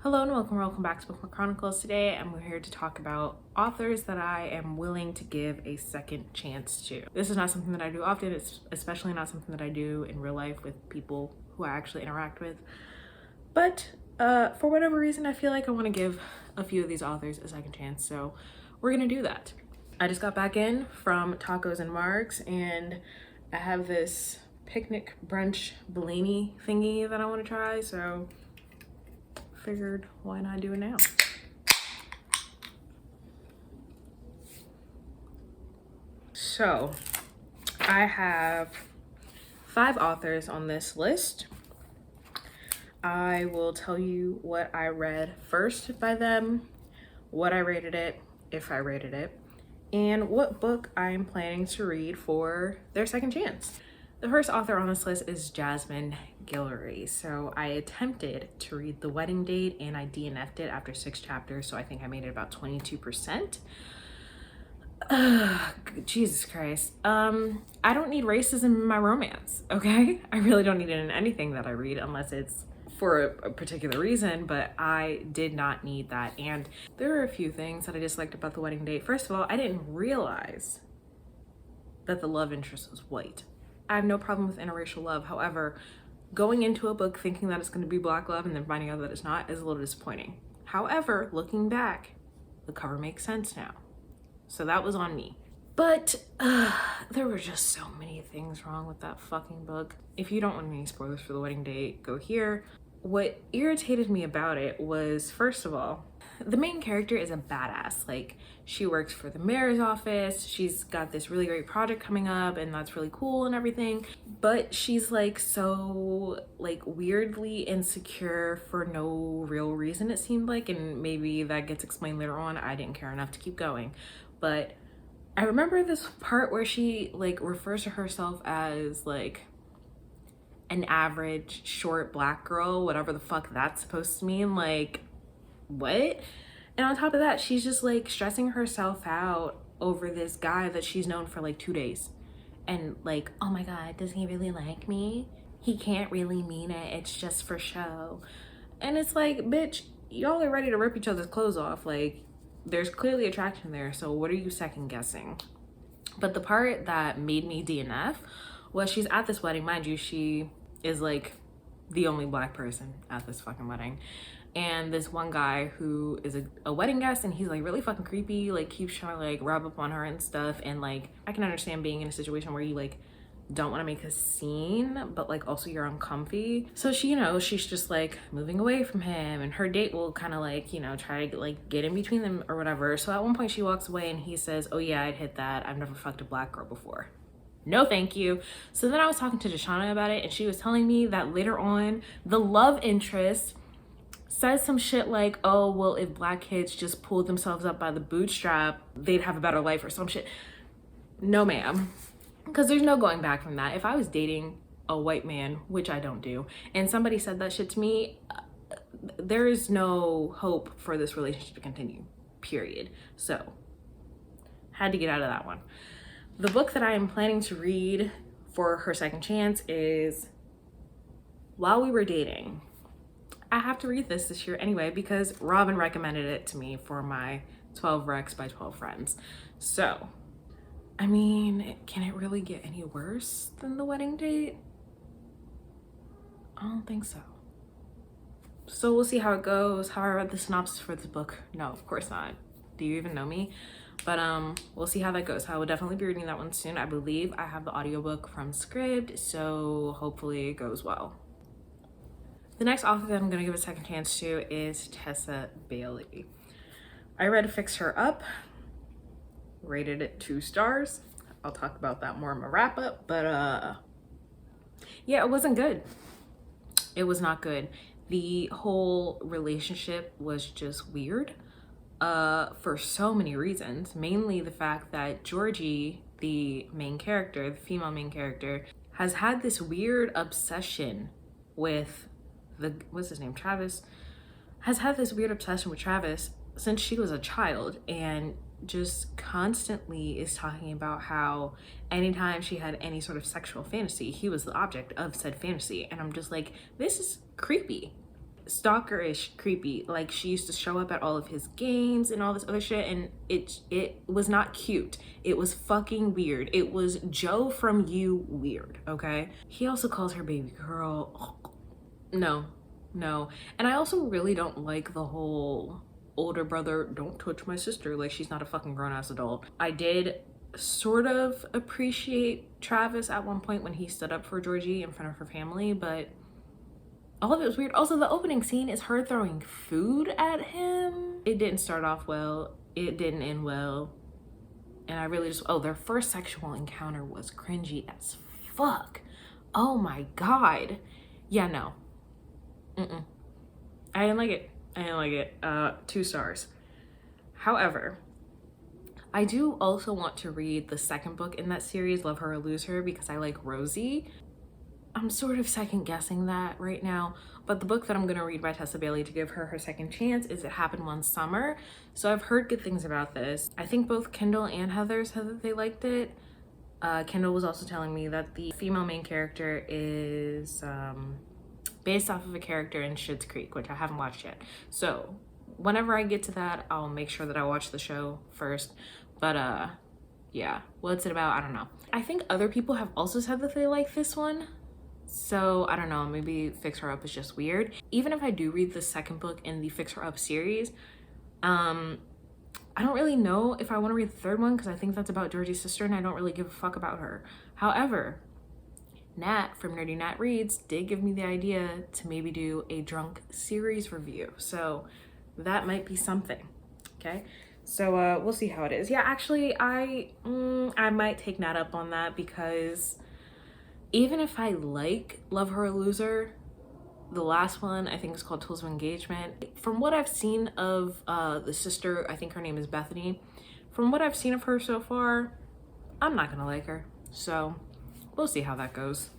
Hello and welcome back to Bookmark Chronicles. Today I'm here to talk about authors that I am willing to give a second chance to. This is not something that I do often. It's especially not something that I do in real life with people who I actually interact with. But for whatever reason, I feel like I want to give a few of these authors a second chance. So we're gonna do that. I just got back in from Tacos and Marks and I have this picnic brunch Bellini thingy that I want to try. So figured why not do it now. So I have 5 authors on this list. I will tell you what I read first by them, what I rated it, if I rated it, and what book I'm planning to read for their second chance. The first author on this list is Jasmine Guillory. So I attempted to read The Wedding Date and I DNF'd it after 6 chapters. So I think I made it about 22%. Jesus Christ. I don't need racism in my romance, okay? I really don't need it in anything that I read unless it's for a particular reason, but I did not need that. And there are a few things that I disliked about The Wedding Date. First of all, I didn't realize that the love interest was white. I have no problem with interracial love. However, going into a book thinking that it's going to be black love and then finding out that it's not is a little disappointing. However, looking back, the cover makes sense now. So that was on me. But there were just so many things wrong with that fucking book. If you don't want any spoilers for The Wedding Date, go here. What irritated me about it was, first of all, the main character is a badass. Like, she works for the mayor's office, she's got this really great project coming up and that's really cool and everything, but she's like so like weirdly insecure for no real reason, it seemed like, and maybe that gets explained later on. I didn't care enough to keep going. But I remember this part where she like refers to herself as like an average short black girl, whatever the fuck that's supposed to mean. Like, what? And on top of that, she's just like stressing herself out over this guy that she's known for like 2 days. And like, oh my God, does he really like me? He can't really mean it. It's just for show. And it's like, bitch, y'all are ready to rip each other's clothes off. Like, there's clearly attraction there. So what are you second guessing? But the part that made me DNF was she's at this wedding. Mind you, she is like the only black person at this fucking wedding. And this one guy who is a wedding guest, and he's like really fucking creepy, like keeps trying to like rub up on her and stuff. And like, I can understand being in a situation where you like don't want to make a scene, but like also you're uncomfy. So she, she's just like moving away from him, and her date will kind of like, try to like get in between them or whatever. So at one point she walks away and he says, oh yeah, I'd hit that. I've never fucked a black girl before. No, thank you. So then I was talking to Deshauna about it, and she was telling me that later on the love interest says some shit like, oh, well, if black kids just pulled themselves up by the bootstrap, they'd have a better life or some shit. No, ma'am. Because there's no going back from that. If I was dating a white man, which I don't do, and somebody said that shit to me, there is no hope for this relationship to continue, period. So, had to get out of that one. The book that I am planning to read for her second chance is While We Were Dating. I have to read this year anyway because Robin recommended it to me for my 12 Recs by 12 Friends. So, I mean, can it really get any worse than The Wedding Date? I don't think so. So we'll see how it goes. How I read the synopsis for this book. No, of course not. Do you even know me? But we'll see how that goes. I will definitely be reading that one soon. I believe I have the audiobook from Scribd, so hopefully it goes well. The next author that I'm going to give a second chance to is Tessa Bailey. I read Fix Her Up, rated it 2 stars. I'll talk about that more in my wrap up, but yeah, it wasn't good. It was not good. The whole relationship was just weird for so many reasons, mainly the fact that Georgie, the main character, the female main character, has had this weird obsession with what's his name, Travis, has had this weird obsession with Travis since she was a child, and just constantly is talking about how anytime she had any sort of sexual fantasy, he was the object of said fantasy. And I'm just like, this is creepy. stalkerish creepy. Like, she used to show up at all of his games and all this other shit, and it was not cute. It was fucking weird. It was Joe from You weird, okay? He also calls her baby girl. No. And I also really don't like the whole older brother, don't touch my sister, like she's not a fucking grown-ass adult. I did sort of appreciate Travis at one point when he stood up for Georgie in front of her family, but all of it was weird. Also, the opening scene is her throwing food at him. It didn't start off well. It didn't end well. And I really just, their first sexual encounter was cringy as fuck. Oh my God. Yeah, no. I didn't like it. 2 stars. However, I do also want to read the second book in that series, Love Her or Lose Her, because I like Rosie. I'm sort of second guessing that right now, but the book that I'm gonna read by Tessa Bailey to give her second chance is It Happened One Summer. So I've heard good things about this. I think both Kendall and Heather said that they liked it. Kendall was also telling me that the female main character is based off of a character in Schitt's Creek, which I haven't watched yet. So whenever I get to that, I'll make sure that I watch the show first. But yeah, what's it about? I don't know. I think other people have also said that they like this one. So I don't know, maybe Fix Her Up is just weird. Even if I do read the second book in the Fix Her Up series, I don't really know if I want to read the third one because I think that's about Georgie's sister and I don't really give a fuck about her. However, Nat from Nerdy Nat Reads did give me the idea to maybe do a drunk series review. So that might be something, okay? So we'll see how it is. Yeah, actually, I might take Nat up on that because even if I like Love Her or Lose Her, the last one I think is called Tools of Engagement. From what I've seen of the sister, I think her name is Bethany. From what I've seen of her so far, I'm not gonna like her. So we'll see how that goes.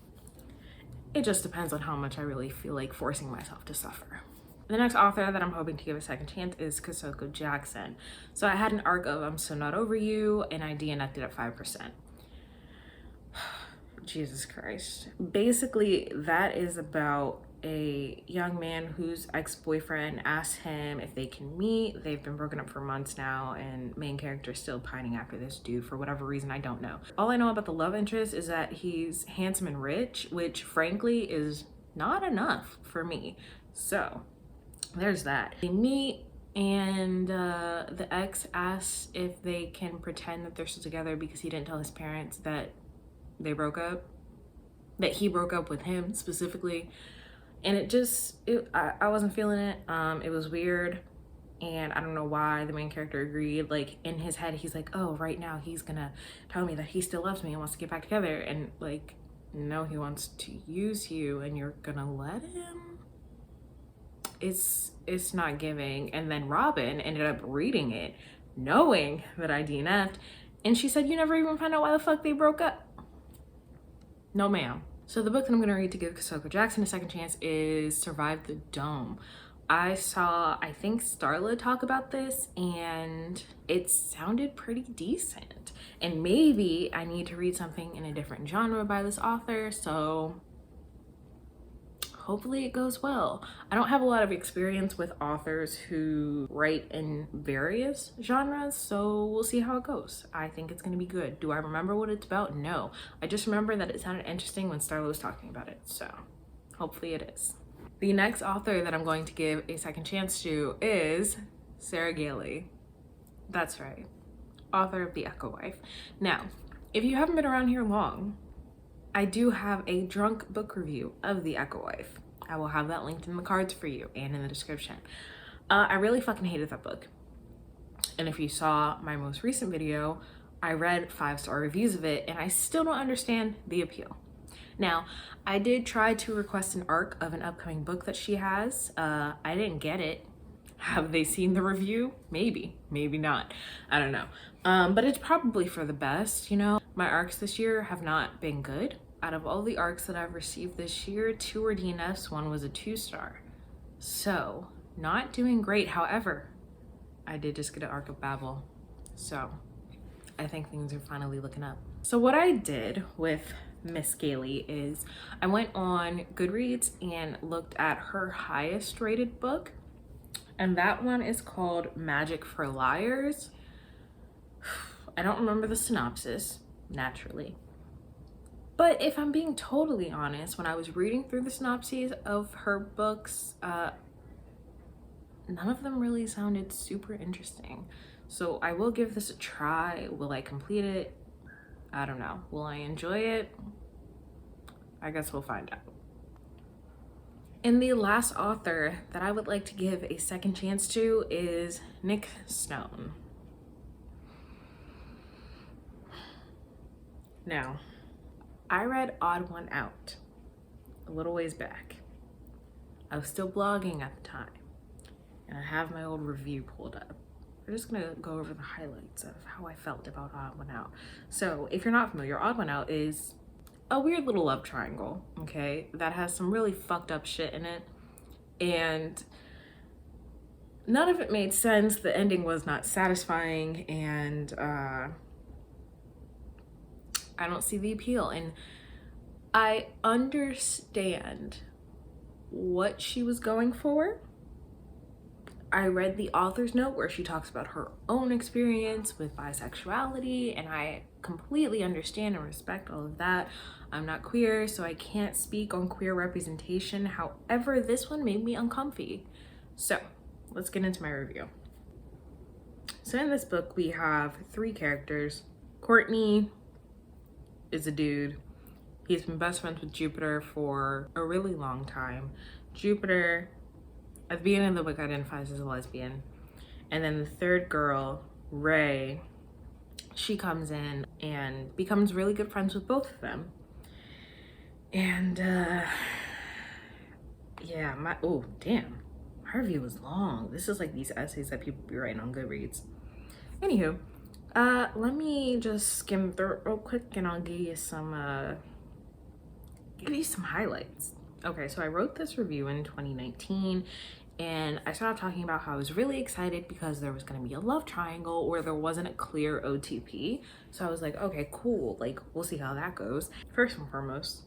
It just depends on how much I really feel like forcing myself to suffer. The next author that I'm hoping to give a second chance is Kosoko Jackson. So I had an arc of I'm So Not Over You and I DNF'd it at 5%. Jesus Christ. Basically, that is about a young man whose ex-boyfriend asks him if they can meet. They've been broken up for months now, and main character is still pining after this dude for whatever reason, I don't know. All I know about the love interest is that he's handsome and rich, which frankly is not enough for me. So there's that. They meet and the ex asks if they can pretend that they're still together because he didn't tell his parents that they broke up, that he broke up with him specifically. And I wasn't feeling it. It was weird, and I don't know why the main character agreed. Like, in his head he's like, oh, right now he's gonna tell me that he still loves me and wants to get back together, and like, no, he wants to use you and you're gonna let him? It's not giving. And then Robin ended up reading it knowing that I DNF'd, and she said, you never even found out why the fuck they broke up. No, ma'am. So the book that I'm gonna read to give Kosoko Jackson a second chance is Survive the Dome. I saw, I think, Starla talk about this and it sounded pretty decent. And maybe I need to read something in a different genre by this author, so hopefully it goes well. I don't have a lot of experience with authors who write in various genres, so we'll see how it goes. I think it's gonna be good. Do I remember what it's about? No. I just remember that it sounded interesting when Starla was talking about it, so hopefully it is. The next author that I'm going to give a second chance to is Sarah Gailey. That's right, author of The Echo Wife. Now, if you haven't been around here long, I do have a drunk book review of The Echo Wife. I will have that linked in the cards for you and in the description. I really fucking hated that book. And if you saw my most recent video, I read 5-star reviews of it and I still don't understand the appeal. Now, I did try to request an arc of an upcoming book that she has. I didn't get it. Have they seen the review? Maybe, maybe not. I don't know. But it's probably for the best, you know? My arcs this year have not been good. Out of all the arcs that I've received this year, 2 were DNFs, 1 was a 2-star. So, not doing great. However, I did just get an arc of Babel. So, I think things are finally looking up. So what I did with Miss Gailey is I went on Goodreads and looked at her highest rated book, and that one is called Magic for Liars. I don't remember the synopsis, naturally. But if I'm being totally honest, when I was reading through the synopses of her books, none of them really sounded super interesting. So I will give this a try. Will I complete it? I don't know. Will I enjoy it? I guess we'll find out. And the last author that I would like to give a second chance to is Nic Stone. Now, I read Odd One Out a little ways back. I was still blogging at the time, and I have my old review pulled up. We're just gonna go over the highlights of how I felt about Odd One Out. So if you're not familiar, Odd One Out is a weird little love triangle, okay, that has some really fucked up shit in it, and none of it made sense. The ending was not satisfying, and I don't see the appeal. And I understand what she was going for. I read the author's note where she talks about her own experience with bisexuality, and I completely understand and respect all of that. I'm not queer, so I can't speak on queer representation. However, this one made me uncomfy. So let's get into my review. So in this book, we have three characters. Courtney is a dude. He's been best friends with Jupiter for a really long time. Jupiter, at the beginning of the book, identifies as a lesbian. And then the third girl, Ray, she comes in and becomes really good friends with both of them. And yeah, my review was long. This is like these essays that people be writing on Goodreads. Anywho, let me just skim through it real quick and I'll give you some highlights. Okay, so I wrote this review in 2019, and I started talking about how I was really excited because there was going to be a love triangle where there wasn't a clear OTP. So I was like, okay, cool, like we'll see how that goes. First and foremost,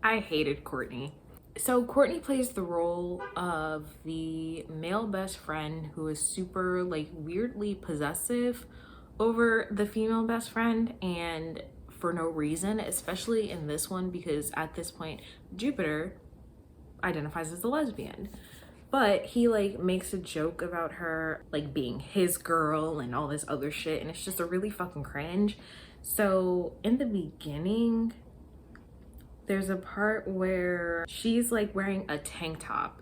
I hated Courtney. So Courtney plays the role of the male best friend who is super like weirdly possessive over the female best friend, and for no reason, especially in this one, because at this point Jupiter identifies as a lesbian, but he like makes a joke about her like being his girl and all this other shit, and it's just a really fucking cringe. So in the beginning, there's a part where she's like wearing a tank top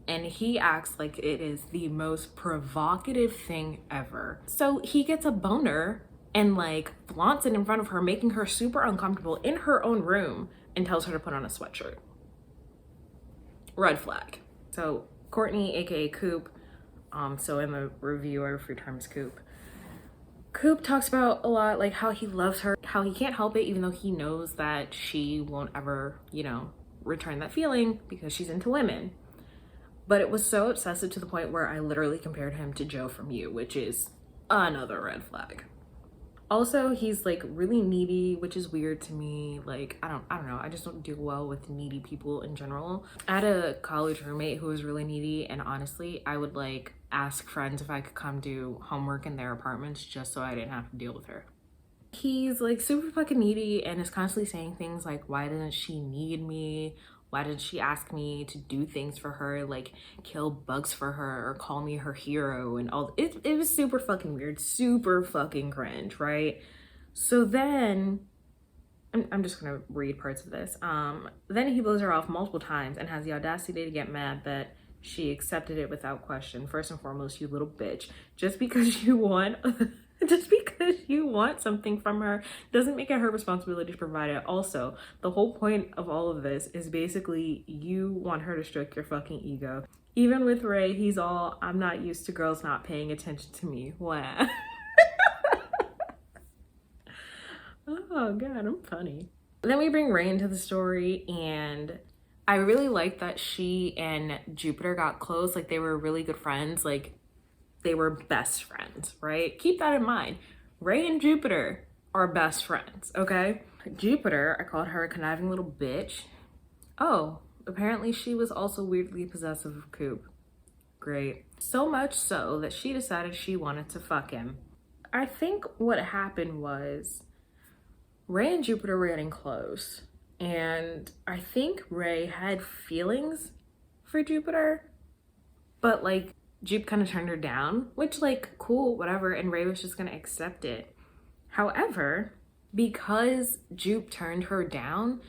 and he acts like it is the most provocative thing ever. So he gets a boner and like flaunts it in front of her, making her super uncomfortable in her own room, and tells her to put on a sweatshirt. Red flag. So Courtney, aka Coop, so in the review I refer to her as Coop. Coop talks about a lot like how he loves her, how he can't help it even though he knows that she won't ever, you know, return that feeling because she's into women. But it was so obsessive to the point where I literally compared him to Joe from You, which is another red flag. Also, he's like really needy, which is weird to me. Like, I don't know. I just don't deal well with needy people in general. I had a college roommate who was really needy, and honestly, I would like ask friends if I could come do homework in their apartments just so I didn't have to deal with her. He's like super fucking needy and is constantly saying things like, why doesn't she need me? Why didn't she ask me to do things for her, like kill bugs for her or call me her hero and all? It was super fucking weird, super fucking cringe, right? So then, I'm just gonna read parts of this. Then he blows her off multiple times and has the audacity to get mad that she accepted it without question. First and foremost, you little bitch. Just because you want something from her doesn't make it her responsibility to provide it. Also, the whole point of all of this is basically you want her to stroke your fucking ego. Even with Ray, he's all, I'm not used to girls not paying attention to me. Wow. Oh god, I'm funny. Then we bring Ray into the story, and I really like that she and Jupiter got close. Like, they were really good friends. Like, they were best friends, right? Keep that in mind. Ray and Jupiter are best friends, okay? Jupiter, I called her a conniving little bitch. Oh, apparently she was also weirdly possessive of Coop. Great. So much so that she decided she wanted to fuck him. I think what happened was Ray and Jupiter were getting close. And I think Ray had feelings for Jupiter, but like Jupe kind of turned her down, which like cool, whatever. And Ray was just gonna accept it. However, because Jupe turned her down,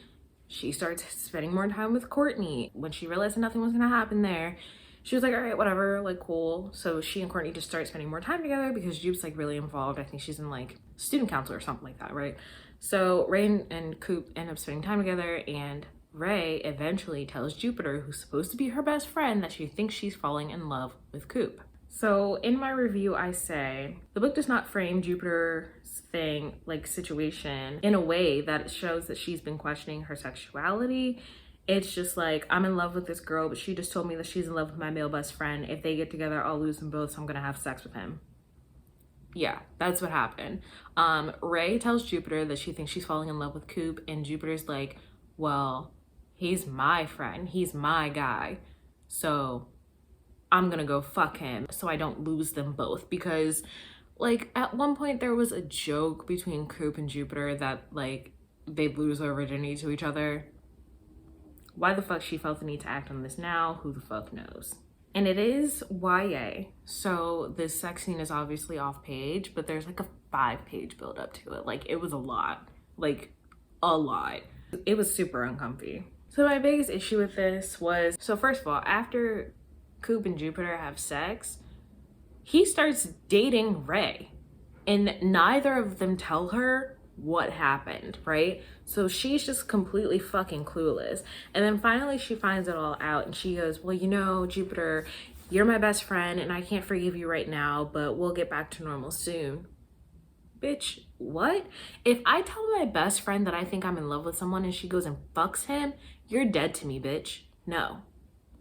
she starts spending more time with Courtney. When she realized that nothing was gonna happen there, she was like, all right, whatever, like cool. So she and Courtney just start spending more time together because Jupe's like really involved. I think she's in like student council or something like that, right? So Ray and Coop end up spending time together, and Ray eventually tells Jupiter, who's supposed to be her best friend, that she thinks she's falling in love with Coop. So in my review, I say, the book does not frame Jupiter's situation in a way that shows that she's been questioning her sexuality. It's just like, I'm in love with this girl, but she just told me that she's in love with my male best friend. If they get together, I'll lose them both, so I'm gonna have sex with him. Yeah, that's what happened. Ray tells Jupiter that she thinks she's falling in love with Coop, and Jupiter's like, well, he's my friend, he's my guy, so I'm gonna go fuck him so I don't lose them both. Because like at one point there was a joke between Coop and Jupiter that like they'd lose their virginity to each other. Why the fuck she felt the need to act on this now, who the fuck knows? And it is YA, so this sex scene is obviously off page, but there's like a 5-page build up to it. Like it was a lot, like a lot. It was super uncomfy. So my biggest issue with this was, so first of all, after Coop and Jupiter have sex, he starts dating Ray, and neither of them tell her what happened, right? So she's just completely fucking clueless. And then finally she finds it all out, and she goes, well, you know, Jupiter, you're my best friend and I can't forgive you right now, but we'll get back to normal soon. Bitch, what? If I tell my best friend that I think I'm in love with someone and she goes and fucks him, you're dead to me, bitch. No.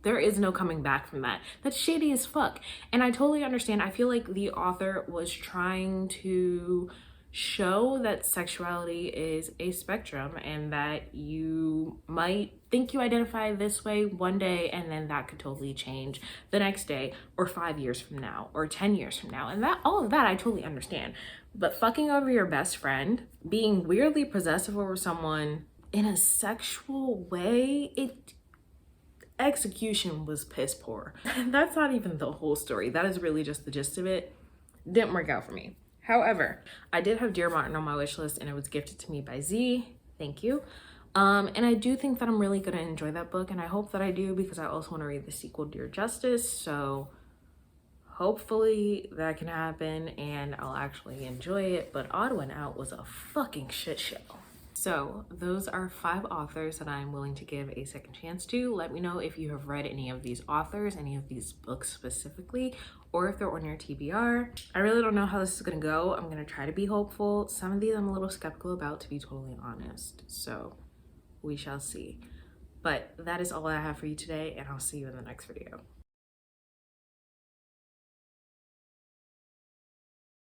There is no coming back from that. That's shady as fuck. And I totally understand. I feel like the author was trying to show that sexuality is a spectrum, and that you might think you identify this way one day and then that could totally change the next day, or 5 years from now, or 10 years from now. And that, all of that I totally understand. But fucking over your best friend, being weirdly possessive over someone in a sexual way, execution was piss poor. That's not even the whole story. That is really just the gist of it. Didn't work out for me. However, I did have Dear Martin on my wish list, and it was gifted to me by Z. Thank you. And I do think that I'm really gonna enjoy that book, and I hope that I do, because I also want to read the sequel, Dear Justice. So hopefully that can happen and I'll actually enjoy it. But Odd One Out was a fucking shit show. So those are 5 authors that I'm willing to give a second chance to. Let me know if you have read any of these authors, any of these books specifically, or if they're on your TBR. I really don't know how this is gonna go. I'm gonna try to be hopeful. Some of these I'm a little skeptical about, to be totally honest. So we shall see. But that is all I have for you today, and I'll see you in the next video.